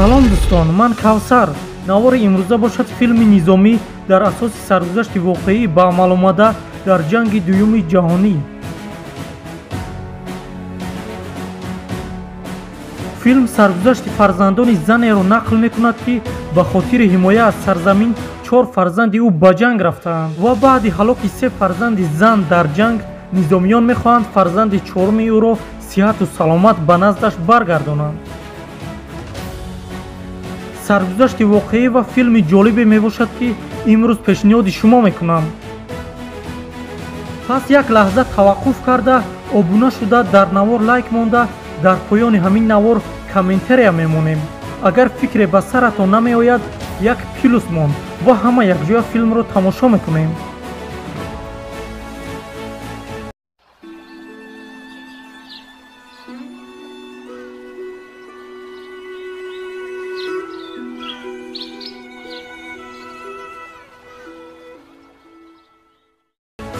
салом дӯстон, ман Кавсар. навори имрӯза бошад филми низомӣ дар асоси саргузашти воқеӣ ба амал омада дар ҷанги дуюми ҷаҳонӣ. филм саргузашти фарзандони занеро нақл мекунад ки ба хотири ҳимоя аз сарзамин 4 фарзанди ӯ ба ҷанг рафтаанд ва баъди ҳалоки 3 фарзанди зан дар ҷанг низомиён мехоҳанд фарзанди чоруми ӯро сиҳату саломат ба наздаш баргардонанд. саргузашти воқеӣ ва филми ҷолибе мебошад ки имрӯз пешниҳоди шумо мекунам. пас як лаҳза таваққуф карда, обуна шуда, дар навор лайк монда, дар поёни ҳамин навор комментария мемонем. агар фикре ба саратон намеояд, як плюс мон ва ҳама якҷоя филмро тамошо мекунем.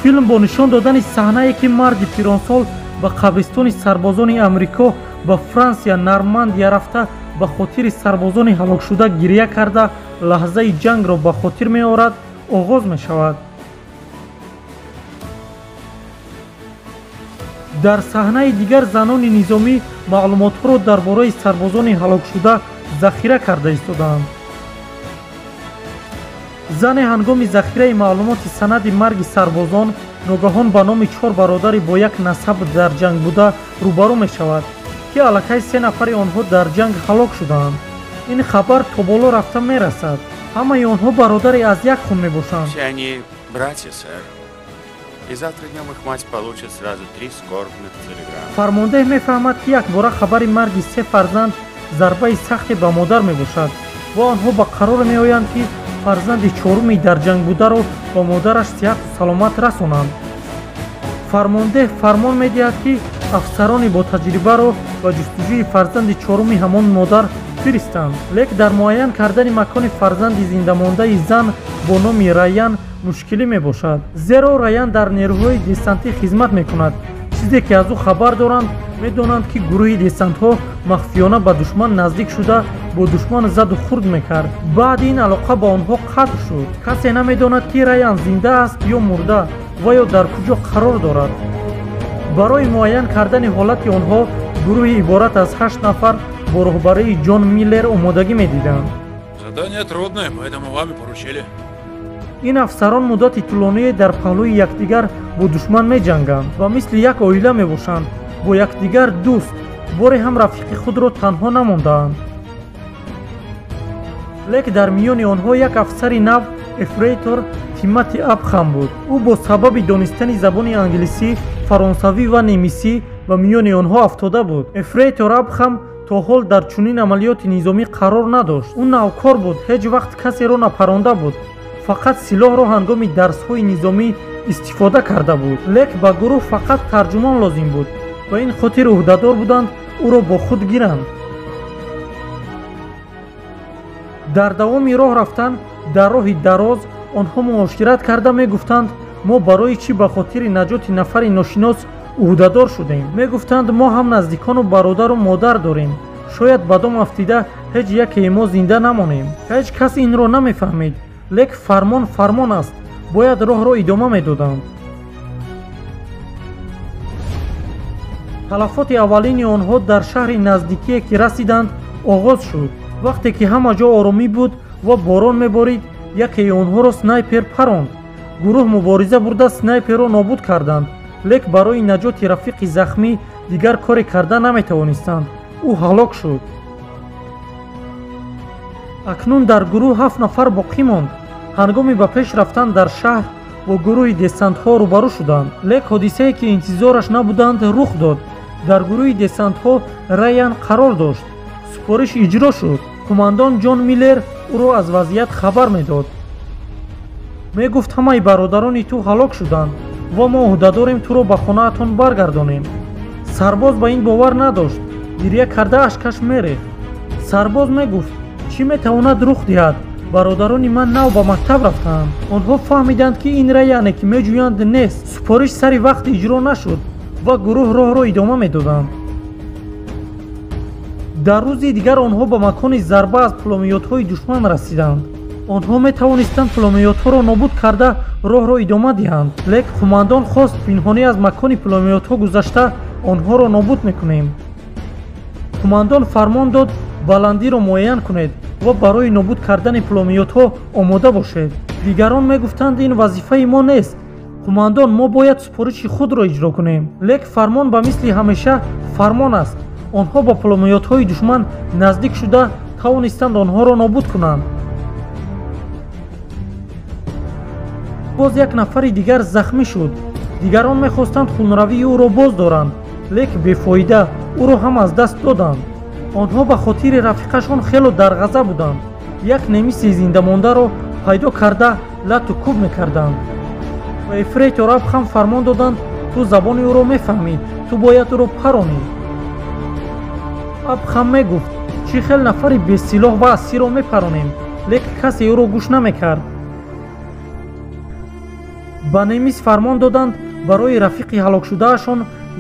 филм бо нишон додани саҳнае ки марди пиронсол ба қабристони сарбозони амрико ба франсия нормандия рафта ба хотири сарбозони ҳалокшуда гирия карда лаҳзаи ҷангро ба хотир меорад, оғоз мешавад. дар саҳнаи дигар занони низомӣ маълумотҳоро дар бораи сарбозони ҳалокшуда захира карда истодаанд. зане ҳангоми захираи маълумоти санади марги сарбозон ногаҳон ба номи 4 бародари бо як насаб дар ҷанг буда рӯбарӯ мешавад ки аллакай 3 нафари онҳо дар ҷанг ҳалок шудаанд. ин хабар то боло рафта мерасад. ҳамаи онҳо бародари аз як хун мебошанд. Все они братья, сэр. И завтра днем их мать получит сразу 3 скорбных телеграмм. фармондеҳ мефаҳмад ки якбора хабари марги 3 фарзанд зарбаи сахте ба модар мебошад ва онҳо ба қарор меоянд ки фарзанди чоруми дар ҷанг бударо ба модараш сиҳату саломат расонанд. фармондеҳ фармон медиҳад ки афсарони бо таҷрибаро ба ҷустуҷӯи фарзанди чоруми ҳамон модар фиристанд. лек дар муайян кардани макони фарзанди зиндамондаи зан бо номи Раян мушкилӣ мебошад, зеро Раян дар нерӯҳои десантӣ хизмат мекунад. чизе ки аз ӯ хабар доранд, медонанд ки гурӯҳи десантҳо махфиёна ба душман наздик шуда бо душман заду хурд мекард. баъди ин алоқа ба онҳо қатъ шуд. касе намедонад ки Раян зинда аст ё мурда ва ё дар куҷо қарор дорад. барои муайян кардани ҳолати онҳо гурӯҳи иборат аз 8 нафар бо роҳбарии Ҷон Миллер омодагӣ медиданд. Задание трудное, поэтому вам и поручили. ин афсарон муддати тӯлоние дар паҳлӯи якдигар бо душман меҷанганд ва мисли як оила мебошанд, бо якдигар дӯст, боре ҳам рафиқи худро танҳо намондаанд. лек дар миёни онҳо як афсари нав Ефрейтор Тимоти Абхам буд. ӯ бо сабаби донистани забони англисӣ, фаронсавӣ ва немисӣ ба миёни онҳо афтода буд. Ефрейтор Абхам то ҳол дар чунин амалиёти низомӣ қарор надошт. ӯ навкор буд, ҳеҷ вақт касеро напаронда буд. фақат силоҳро ҳангоми дарсҳои низомӣ истифода карда буд. лек ба гурӯҳ фақат тарҷумон лозим буд. ба ин хотир ӯҳдадор буданд ӯро бо худ гиранд. дар давоми роҳ рафтан дар роҳи дароз онҳо муошират карда мегуфтанд мо барои чӣ ба хотири наҷоти нафари ношинос ӯҳдадор шудем. мегуфтанд мо ҳам наздикону бародару модар дорем. шояд ба дом афтида ҳеҷ яке мо зинда намонем. ҳеҷ кас инро намефаҳмид. лек фармон фармон аст. бояд роҳро идома медоданд. талафоти аввалини онҳо дар шаҳри наздикие ки расиданд оғоз шуд. вақте ки ҳама ҷо оромӣ буд ва борон меборид, яке онҳоро снайпер паронд. гурӯҳ мубориза бурда снайперро нобуд карданд. лек барои наҷоти рафиқи захмӣ дигар коре карда наметавонистанд. ӯ ҳалок шуд. акнун дар гурӯҳ 7 нафар боқӣ монд. ҳангоми ба пеш рафтан дар шаҳр бо гурӯҳи десантҳо рӯбарӯ шуданд. лек ҳодисае ки интизораш набуданд рух дод. дар гурӯҳи десантҳо Раян қарор дошт. супориш иҷро шуд. кумандон Ҷон Миллер ӯро аз вазъият хабар медод. мегуфт ҳамаи бародарони ту ҳалок шуданд ва мо ӯҳдадорем туро ба хонаатон баргардонем. сарбоз ба ин бовар надошт. гирия карда ашкаш мерехт. сарбоз мегуфт чӣ метавонад рух диҳад? бародарони ман нав ба мактаб рафтаанд. онҳо фаҳмиданд ки ин Раяне ки меҷӯянд нест. супориш сари вақт иҷро нашуд ва гурӯҳ роҳро идома медоданд. дар рӯзи дигар онҳо ба макони зарба аз пуломётҳои душман расиданд. онҳо метавонистанд пуломётҳоро нобуд карда роҳро идома диҳанд, лек қумандон хост пинҳонӣ аз макони пуломётҳо гузашта онҳоро нобуд мекунем. қумандон фармон дод баландиро муайян кунед ва барои нобуд кардани пуломётҳо омода бошед. дигарон мегуфтанд ин вазифаи мо нест. қумандон мо бояд супориши худро иҷро кунем, лек фармон ба мисли ҳамеша фармон аст. онҳо ба пуломётҳои душман наздик шуда тавонистанд онҳоро нобуд кунанд. боз як нафари дигар захмӣ шуд. дигарон мехостанд хунравии ӯро боз доранд, лек бефоида ӯро ҳам аз даст доданд. онҳо ба хотири рафиқашон хело дар ғазаб буданд. як немиси зиндамондаро пайдо карда лату кӯб мекарданд. ба ефрейтор Абхам фармон доданд: ту забони ӯро мефаҳмӣ, ту бояд ӯро паронӣ. Абхам мегуфт: чӣ хел нафари бесилоҳ ва асирро мепаронем, лек касе ӯро гӯш намекард. ба немис фармон доданд барои рафиқи ҳалокшудаашон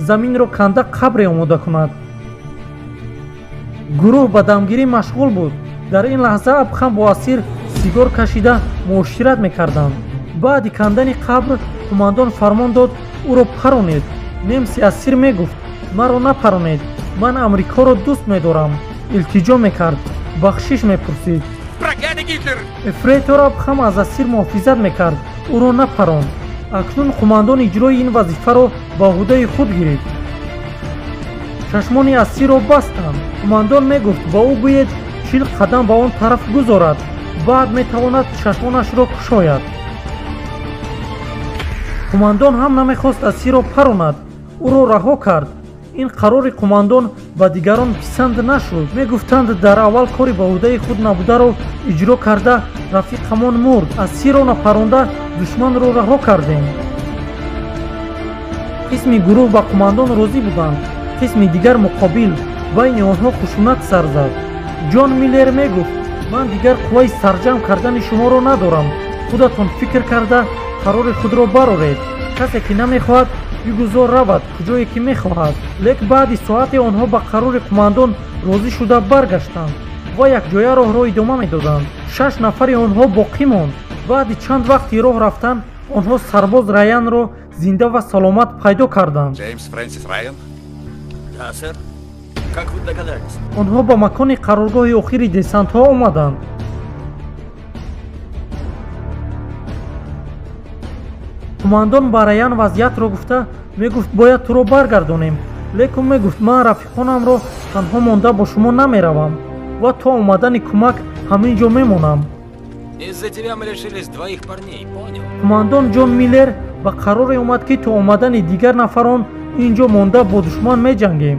заминро канда қабре омода кунад. гурӯҳ ба дамгирӣ машғул буд. дар ин лаҳза Абхам бо асир сигор кашида муошират мекарданд. баъди кандани қабр қумандон фармон дод ӯро паронед. немси асир мегуфт: маро напаронед, ман амрикоро дӯст медорам. илтиҷо мекард, бахшиш мепурсид. ефрейтор Абхам аз асир муҳофизат мекард, ӯро напаронд. акнун қумандон иҷрои ин вазифаро ба ӯҳдаи худ гирифт. чашмони асирро бастанд. қумандон мегуфт ба ӯ гӯед 40 қадам ба он тараф гузорад, баъд метавонад чашмонашро кушояд. қумандон ҳам намехост асирро паронад, ӯро раҳо кард. ин қарори қумандон ба дигарон писанд нашуд. мегуфтанд дар аввал кори ба ӯҳдаи худ набударо иҷро карда рафиқамон мурд. асирро напаронда душманро раҳо кардем. қисми гурӯҳ ба қумандон розӣ буданд, қисми дигар муқобил. байни онҳо хушунат сар зад. ҷон миллер мегуфт: ман дигар қувваи сарҷамъ кардани шуморо надорам. худатон фикр карда қарори худро бароред. касе ки намехоҳад бигузор равад куҷое ки мехоҳад. лек баъди соате онҳо ба қарори қумандон розӣ шуда баргаштанд ва якҷоя роҳро идома медоданд. 6 нафари онҳо боқӣ монд. баъди чанд вақти роҳ рафтан онҳо сарбоз Раянро зинда ва саломат пайдо карданд. Джеймс Фрэнсис Райан? Да, сэр. Как вы догадались? онҳо ба макони қароргоҳи охири десантҳо омаданд. қумандон ба Раян вазъиятро гуфта мегуфт бояд туро баргардонем, лекин мегуфт ман рафиқонамро танҳо монда бо шумо намеравам ва то омадани кӯмак ҳамин ҷо мемонам. Из-за тебя мы лишились двоих парней, понял? қумандон Ҷон Миллер ба қароре омад ки то омадани дигар нафарон ин ҷо монда бо душман меҷангем.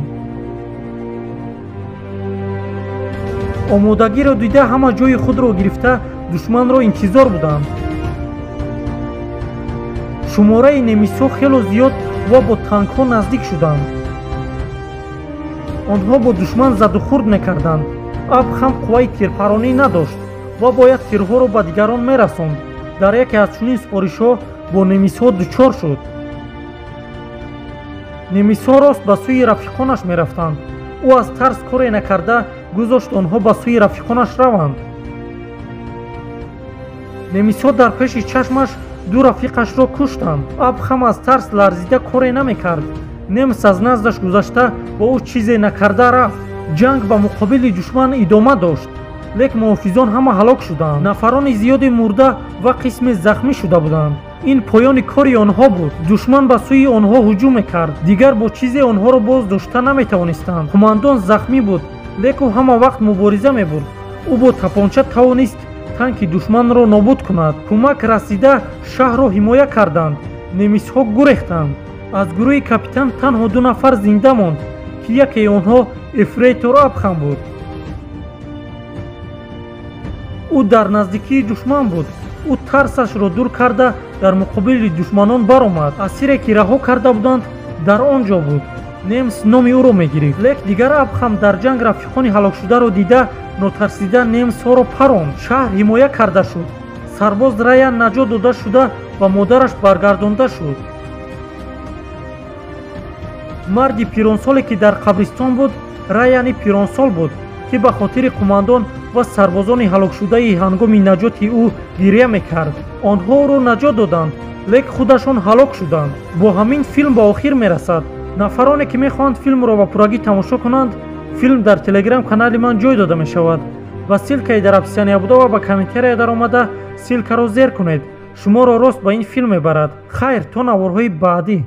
омодагиро дида ҳама ҷои худро гирифта душманро интизор буданд. шумораи немисҳо хело зиёд ва бо танкҳо наздик шуданд. онҳо бо душман заду хурд мекарданд. Абхам қувваи тирпаронӣ надошт ва бояд тирҳоро ба дигарон мерасонд. дар яке аз чунин супоришҳо бо немисҳо дучор шуд. немисҳо рост ба сӯи рафиқонаш мерафтанд. ӯ аз тарс коре накарда гузошт онҳо ба сӯи рафиқонаш раванд. немисҳо дар пеши чашмаш ду рафиқашро куштанд. Абхам аз тарс ларзида коре намекард. немс аз наздаш гузашта ба ӯ чизе накарда рафт. ҷанг ба муқобили душман идома дошт, лек муҳофизон ҳама ҳалок шуданд. нафарони зиёде мурда ва қисме захмӣ шуда буданд. ин поёни кори онҳо буд. душман ба сӯи онҳо ҳуҷум мекард. дигар бо чизе онҳоро боз дошта наметавонистанд. қумандон захмӣ буд, лек ӯ ҳама вақт мубориза мебурд. ӯ бо тапонча тавонист танки душманро нобуд кунад. кӯмак расида шаҳрро ҳимоя карданд. немисҳо гурехтанд. аз гурӯҳи капитан танҳо 2 нафар зинда монд ки яке онҳо ефрейтор Абхам буд. ӯ дар наздикии душман буд. ӯ тарсашро дур карда дар муқобили душманон баромад. асире ки раҳо карда буданд дар он ҷо буд. немс номи ӯро мегирифт. лек дигар Абхам дар ҷанг рафиқони ҳалокшударо дида нотарсида немсҳоро паронд. шаҳр ҳимоя карда шуд. сарбоз Раян наҷот дода шуда ба модараш баргардонда шуд. марди пиронсоле ки дар қабристон буд раяни пиронсол буд ки ба хотири қумандон ва сарбозони ҳалокшудаи ҳангоми наҷоти ӯ гирья мекард. онҳо ӯро наҷот доданд, лек худашон ҳалок шуданд. бо ҳамин филм ба охир мерасад. нафароне ки мехоҳанд филмро ба пуррагӣ тамошо кунанд, филм дар телеграм канали ман ҷой дода мешавад. ба силкаи дар описания буда ва ба комментария даромада силкаро зер кунед. шуморо рост ба ин филм мебарад. хайр, то наворҳои баъдӣ.